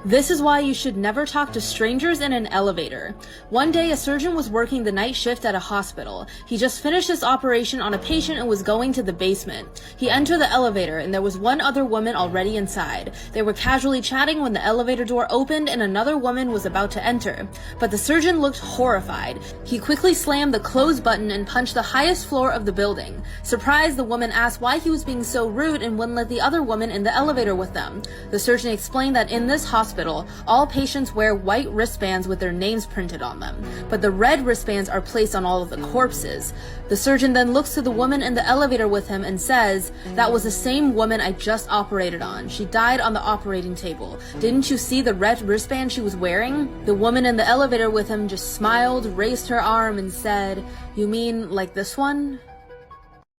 This is why you should never talk to strangers in an elevator. One day, a surgeon was working the night shift at a hospital. He just finished his operation on a patient and was going to the basement. He entered the elevator and there was one other woman already inside. They were casually chatting when the elevator door opened and another woman was about to enter. But the surgeon looked horrified. He quickly slammed the close button and punched the highest floor of the building. Surprised, the woman asked why he was being so rude and wouldn't let the other woman in the elevator with them. The surgeon explained that in this hospital, all patients wear white wristbands with their names printed on them, but the red wristbands are placed on all of the corpses. The surgeon then looks to the woman in the elevator with him and says, "That was the same woman I just operated on. She died on the operating table. Didn't you see the red wristband she was wearing?" The woman in the elevator with him just smiled, raised her arm, and said, "You mean like this one?"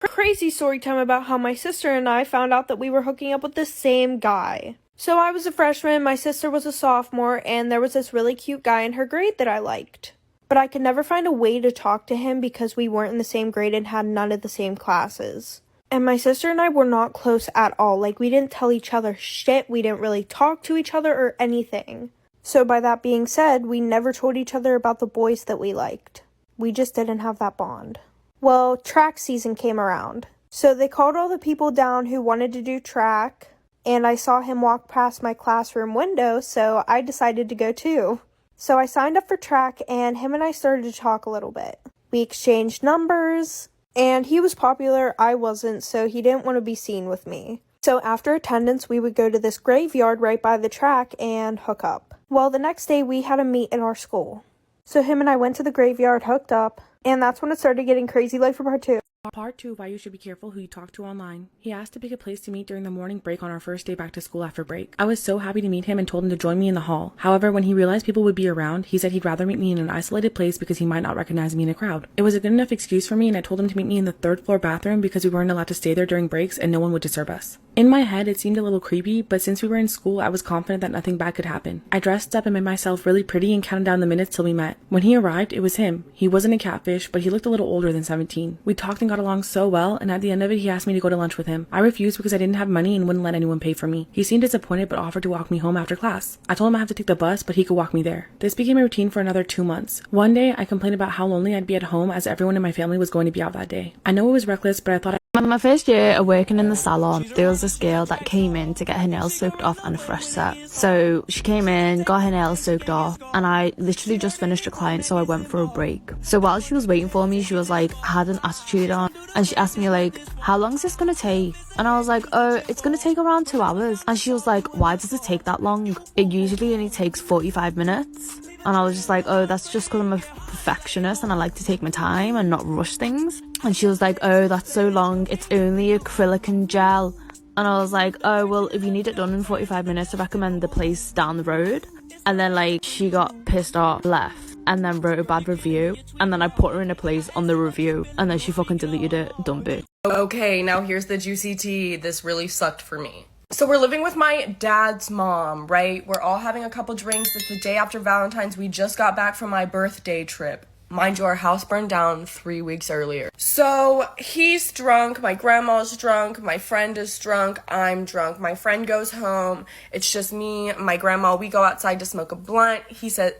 Crazy story time about how my sister and I found out that we were hooking up with the same guy. So I was a freshman, my sister was a sophomore, and there was this really cute guy in her grade that I liked. But I could never find a way to talk to him because we weren't in the same grade and had none of the same classes. And my sister and I were not close at all. Like, we didn't tell each other shit, we didn't really talk to each other or anything. So by that being said, we never told each other about the boys that we liked. We just didn't have that bond. Well, track season came around. So they called all the people down who wanted to do track, and I saw him walk past my classroom window, so I decided to go too. So I signed up for track, and him and I started to talk a little bit. We exchanged numbers, and he was popular, I wasn't, so he didn't want to be seen with me. So after attendance, we would go to this graveyard right by the track and hook up. Well, the next day, we had a meet in our school. So him and I went to the graveyard, hooked up, and that's when it started getting crazy, like for part 2. Part 2 of why you should be careful who you talk to online. He asked to pick a place to meet during the morning break on our first day back to school after break. I was so happy to meet him and told him to join me in the hall. However, when he realized people would be around, he said he'd rather meet me in an isolated place because he might not recognize me in a crowd. It was a good enough excuse for me, and I told him to meet me in the 3rd floor bathroom because we weren't allowed to stay there during breaks and no one would disturb us. In my head, it seemed a little creepy, but since we were in school, I was confident that nothing bad could happen. I dressed up and made myself really pretty and counted down the minutes till we met. When he arrived, it was him. He wasn't a catfish, but he looked a little older than 17. We talked and got along so well, and at the end of it, he asked me to go to lunch with him. I refused because I didn't have money and wouldn't let anyone pay for me. He seemed disappointed but offered to walk me home after class. I told him I have to take the bus, but he could walk me there. This became a routine for another 2 months. One day, I complained about how lonely I'd be at home as everyone in my family was going to be out that day. I know it was reckless, but I thought My first year of working in the salon, there was this girl that came in to get her nails soaked off and a fresh set. So she came in, got her nails soaked off, and I literally just finished a client, so I went for a break. So while she was waiting for me, she was like, had an attitude on, and she asked me like, how long is this gonna take? And I was like, oh, it's gonna take around 2 hours. And she was like, why does it take that long? It usually only takes 45 minutes. And I was just like, oh, that's just because I'm a perfectionist and I like to take my time and not rush things. And she was like, oh, that's so long. It's only acrylic and gel. And I was like, oh, well, if you need it done in 45 minutes, I recommend the place down the road. And then, like, she got pissed off, left, and then wrote a bad review. And then I put her in a place on the review, and then she fucking deleted it. Dumb bitch. Okay, now here's the juicy tea. This really sucked for me. So we're living with my dad's mom, right? We're all having a couple drinks. It's the day after Valentine's. We just got back from my birthday trip. Mind you, our house burned down 3 weeks earlier. So he's drunk, my grandma's drunk, my friend is drunk, I'm drunk. My friend goes home. It's just me, my grandma. We go outside to smoke a blunt.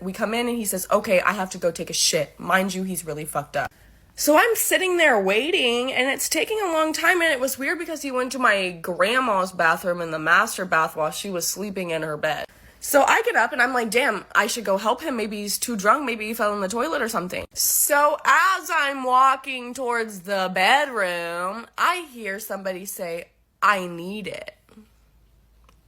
We come in and he says, okay, I have to go take a shit. Mind you, he's really fucked up. So I'm sitting there waiting, and it's taking a long time, and it was weird because he went to my grandma's bathroom in the master bath while she was sleeping in her bed. So I get up, and I'm like, damn, I should go help him. Maybe he's too drunk. Maybe he fell in the toilet or something. So as I'm walking towards the bedroom, I hear somebody say, I need it.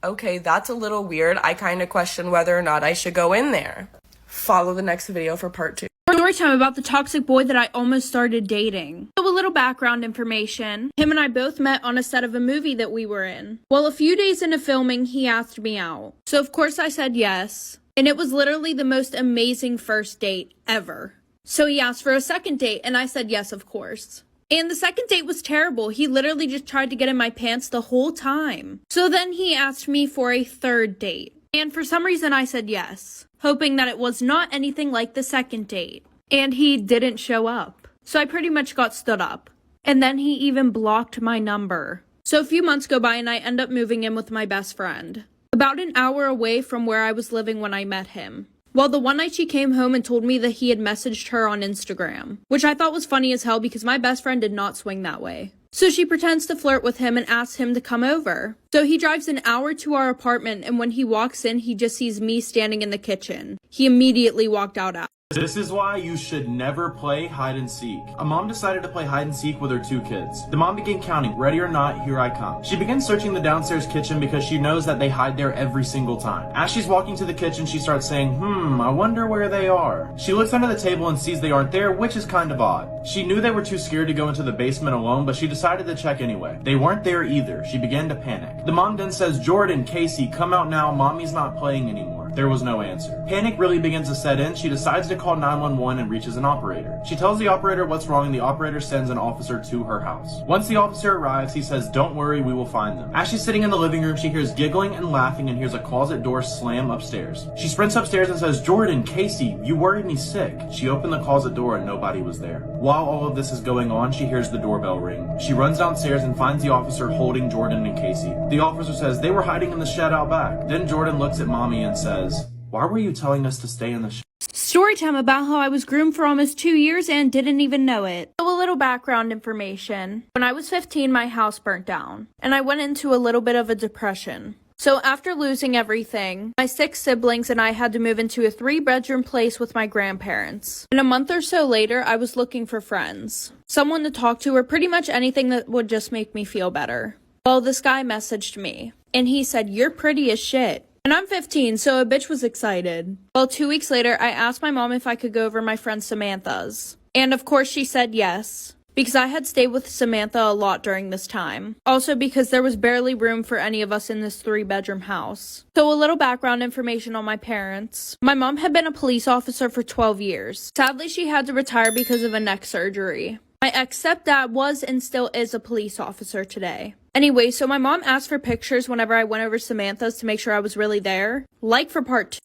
Okay, that's a little weird. I kind of question whether or not I should go in there. Follow the next video for part 2. Storytime about the toxic boy that I almost started dating. So a little background information. Him and I both met on a set of a movie that we were in. Well, a few days into filming, he asked me out. So of course I said yes. And it was literally the most amazing first date ever. So he asked for a second date, and I said yes, of course. And the second date was terrible. He literally just tried to get in my pants the whole time. So then he asked me for a third date. And for some reason I said yes, hoping that it was not anything like the second date. And he didn't show up. So I pretty much got stood up. And then he even blocked my number. So a few months go by and I end up moving in with my best friend. about an hour away from where I was living when I met him. Well, the one night she came home and told me that he had messaged her on Instagram, which I thought was funny as hell because my best friend did not swing that way. So she pretends to flirt with him and asks him to come over. So he drives an hour to our apartment, and when he walks in, he just sees me standing in the kitchen. He immediately walked out. This is why you should never play hide and seek. A mom decided to play hide and seek with her 2 kids. The mom began counting, ready or not, here I come. She begins searching the downstairs kitchen because she knows that they hide there every single time. As she's walking to the kitchen, she starts saying, I wonder where they are. She looks under the table and sees they aren't there, which is kind of odd. She knew they were too scared to go into the basement alone, but she decided to check anyway. They weren't there either. She began to panic. The mom then says, Jordan, Casey, come out now, mommy's not playing anymore. There was no answer. Panic really begins to set in. She decides to call 911 and reaches an operator. She tells the operator what's wrong and the operator sends an officer to her house. Once the officer arrives, he says, don't worry, we will find them. As she's sitting in the living room, she hears giggling and laughing and hears a closet door slam upstairs. She sprints upstairs and says, Jordan, Casey, you worried me sick. She opened the closet door and nobody was there. While all of this is going on, she hears the doorbell ring. She runs downstairs and finds the officer holding Jordan and Casey. The officer says they were hiding in the shed out back. Then Jordan looks at mommy and says, why were you telling us to stay in the shed? Storytime about how I was groomed for almost 2 years and didn't even know it. So a little background information. When I was 15, my house burnt down, and I went into a little bit of a depression. So after losing everything, my 6 siblings and I had to move into a 3-bedroom place with my grandparents. And a month or so later, I was looking for friends. Someone to talk to or pretty much anything that would just make me feel better. Well, this guy messaged me, and he said, you're pretty as shit. And I'm 15, so a bitch was excited. Well, 2 weeks later, I asked my mom if I could go over my friend Samantha's. And of course she said yes, because I had stayed with Samantha a lot during this time. Also because there was barely room for any of us in this 3-bedroom house. So a little background information on my parents. My mom had been a police officer for 12 years. Sadly, she had to retire because of a neck surgery. My ex-stepdad was and still is a police officer today. Anyway, so my mom asked for pictures whenever I went over Samantha's to make sure I was really there. Like for part 2.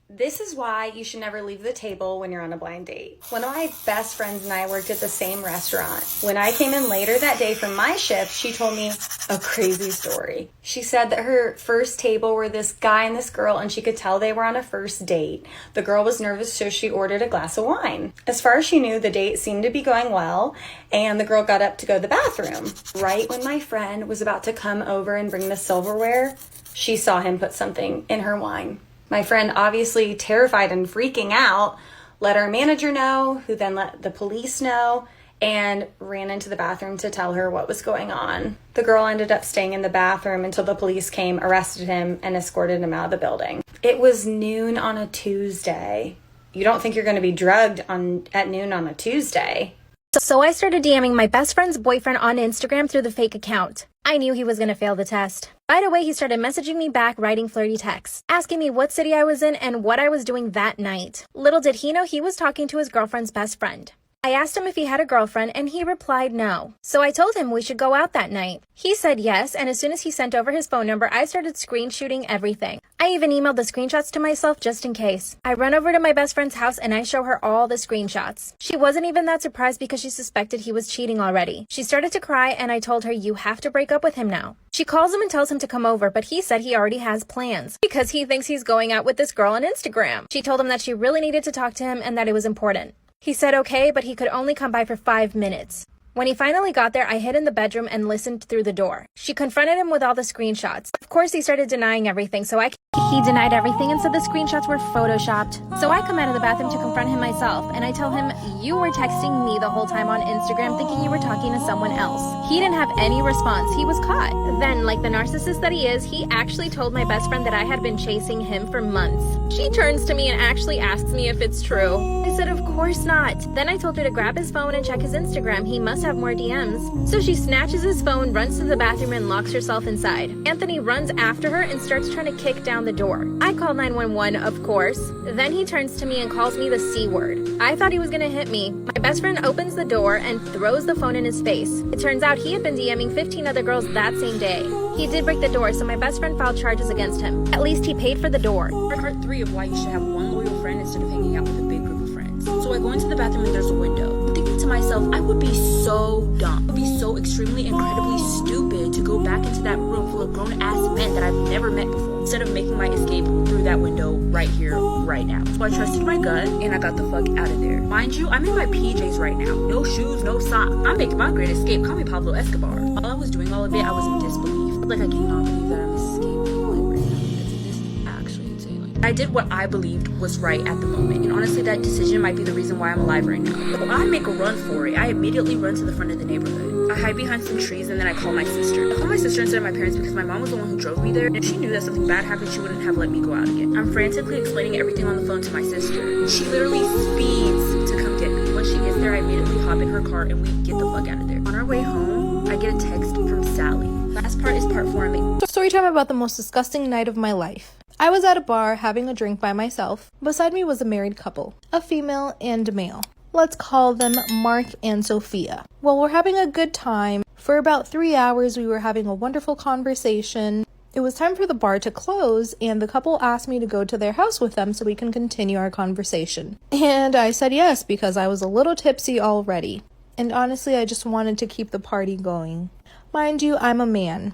This is why you should never leave the table when you're on a blind date. One of my best friends and I worked at the same restaurant. When I came in later that day from my shift, she told me a crazy story. She said that her first table were this guy and this girl, and she could tell they were on a first date. The girl was nervous, so she ordered a glass of wine. As far as she knew, the date seemed to be going well, and the girl got up to go to the bathroom. Right when my friend was about to come over and bring the silverware, she saw him put something in her wine. My friend, obviously terrified and freaking out, let our manager know, who then let the police know, and ran into the bathroom to tell her what was going on. The girl ended up staying in the bathroom until the police came, arrested him, and escorted him out of the building. It was noon on a Tuesday. You don't think you're going to be drugged at noon on a Tuesday. So I started DMing my best friend's boyfriend on Instagram through the fake account. I knew he was going to fail the test. Right away, he started messaging me back, writing flirty texts, asking me what city I was in and what I was doing that night. Little did he know he was talking to his girlfriend's best friend. I asked him if he had a girlfriend, and he replied no. So I told him we should go out that night. He said yes, and as soon as he sent over his phone number, I started screenshooting everything. I even emailed the screenshots to myself just in case. I run over to my best friend's house and I show her all the screenshots. She wasn't even that surprised because she suspected he was cheating already. She started to cry and I told her, you have to break up with him now. She calls him and tells him to come over, but he said he already has plans because he thinks he's going out with this girl on Instagram. She told him that she really needed to talk to him and that it was important. He said okay, but he could only come by for 5 minutes. When he finally got there, I hid in the bedroom and listened through the door. She confronted him with all the screenshots. Of course, he started denying everything, He denied everything and said the screenshots were photoshopped. So I come out of the bathroom to confront him myself, and I tell him, you were texting me the whole time on Instagram thinking you were talking to someone else. He didn't have any response. He was caught. Then, like the narcissist that he is, he actually told my best friend that I had been chasing him for months. She turns to me and actually asks me if it's true. I said, of course not. Then I told her to grab his phone and check his Instagram. He must have more DMs. So she snatches his phone, runs to the bathroom, and locks herself inside. Anthony runs after her and starts trying to kick down the door. I call 911, of course. Then he turns to me and calls me the C word. I thought he was gonna hit me. My best friend opens the door and throws the phone in his face. It turns out he had been DMing 15 other girls that same day. He did break the door, so my best friend filed charges against him. At least he paid for the door. Part 3 of why you should have one loyal friend instead of hanging out with a big group of friends. So I go into the bathroom and there's a window. I'm thinking to myself, I would be so dumb. I would be so extremely, incredibly stupid to go back into that room full of grown-ass men that I've never met before. instead of making my escape through that window right here, right now. So I trusted my gut and I got the fuck out of there. Mind you, I'm in my PJs right now. No shoes, no socks. I'm making my great escape. Call me Pablo Escobar. While I was doing all of it, I was in disbelief. Like, I cannot believe that I'm escaping like right now. This is actually insane. Like, I did what I believed was right at the moment. And honestly, that decision might be the reason why I'm alive right now. So I make a run for it. I immediately run to the front of the neighborhood. I hide behind some trees and then I call my sister. I call my sister instead of my parents because my mom was the one who drove me there. And if she knew that something bad happened, she wouldn't have let me go out again. I'm frantically explaining everything on the phone to my sister. She literally speeds to come get me. When she gets there, I immediately hop in her car and we get the fuck out of there. On our way home, I get a text from Sally. Last part is part 4. Story time about the most disgusting night of my life. I was at a bar having a drink by myself. Beside me was a married couple, a female and a male. Let's call them Mark and Sophia. Well, we're having a good time. For about 3 hours, we were having a wonderful conversation. It was time for the bar to close, and the couple asked me to go to their house with them so we can continue our conversation. And I said yes, because I was a little tipsy already. And honestly, I just wanted to keep the party going. Mind you, I'm a man.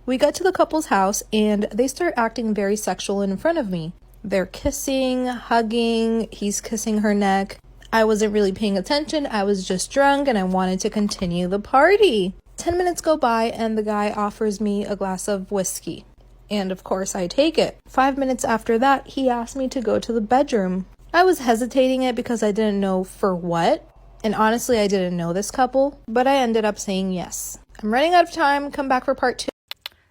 We got to the couple's house, and they start acting very sexual in front of me. They're kissing, hugging, he's kissing her neck. I wasn't really paying attention. I was just drunk and I wanted to continue the party. 10 minutes go by and the guy offers me a glass of whiskey. And of course I take it. 5 minutes after that, he asked me to go to the bedroom. I was hesitating it because I didn't know for what. And honestly, I didn't know this couple, but I ended up saying yes. I'm running out of time. Come back for part 2.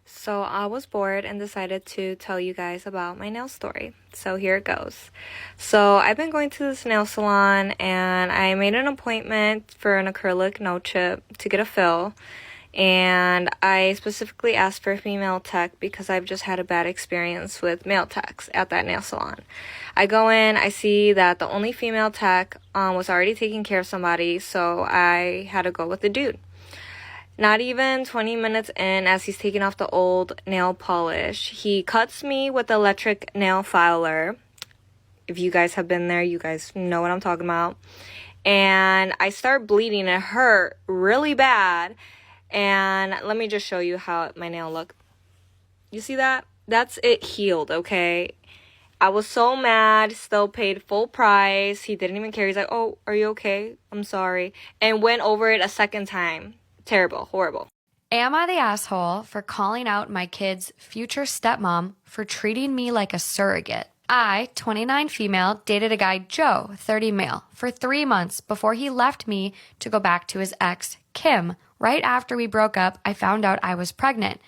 So I was bored and decided to tell you guys about my nail story. So here it goes. So I've been going to this nail salon and I made an appointment for an acrylic nail chip to get a fill. And I specifically asked for a female tech because I've just had a bad experience with male techs at that nail salon. I go in, I see that the only female tech was already taking care of somebody, so I had to go with the dude. Not even 20 minutes in, as he's taking off the old nail polish, he cuts me with the electric nail filer. If you guys have been there, you guys know what I'm talking about. And I start bleeding. It hurt really bad. And let me just show you how my nail looked. You see that? That's it healed, okay? I was so mad, still paid full price. He didn't even care. He's like, oh, are you okay? I'm sorry. And went over it a second time. Terrible, horrible. Am I the asshole for calling out my kid's future stepmom for treating me like a surrogate? I, 29 female, dated a guy, Joe, 30 male, for 3 months before he left me to go back to his ex, Kim. Right after we broke up, I found out I was pregnant.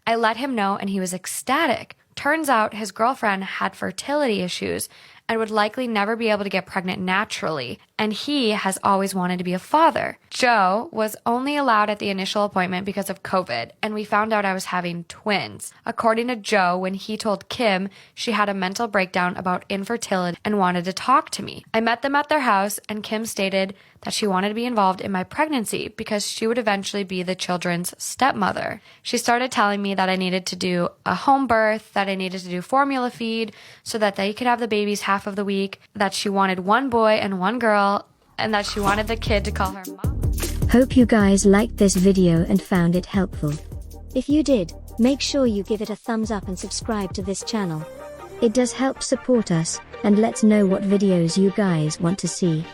I let him know and he was ecstatic. Turns out his girlfriend had fertility issues and would likely never be able to get pregnant naturally, and he has always wanted to be a father. Joe was only allowed at the initial appointment because of COVID, and we found out I was having twins. According to Joe, when he told Kim, she had a mental breakdown about infertility and wanted to talk to me. I met them at their house, and Kim stated that she wanted to be involved in my pregnancy because she would eventually be the children's stepmother. She started telling me that I needed to do a home birth, that I needed to do formula feed so that they could have the babies half of the week, that she wanted one boy and one girl, and that she wanted the kid to call her mama. Hope you guys liked this video and found it helpful. If you did, make sure you give it a thumbs up and subscribe to this channel. It does help support us and lets know what videos you guys want to see.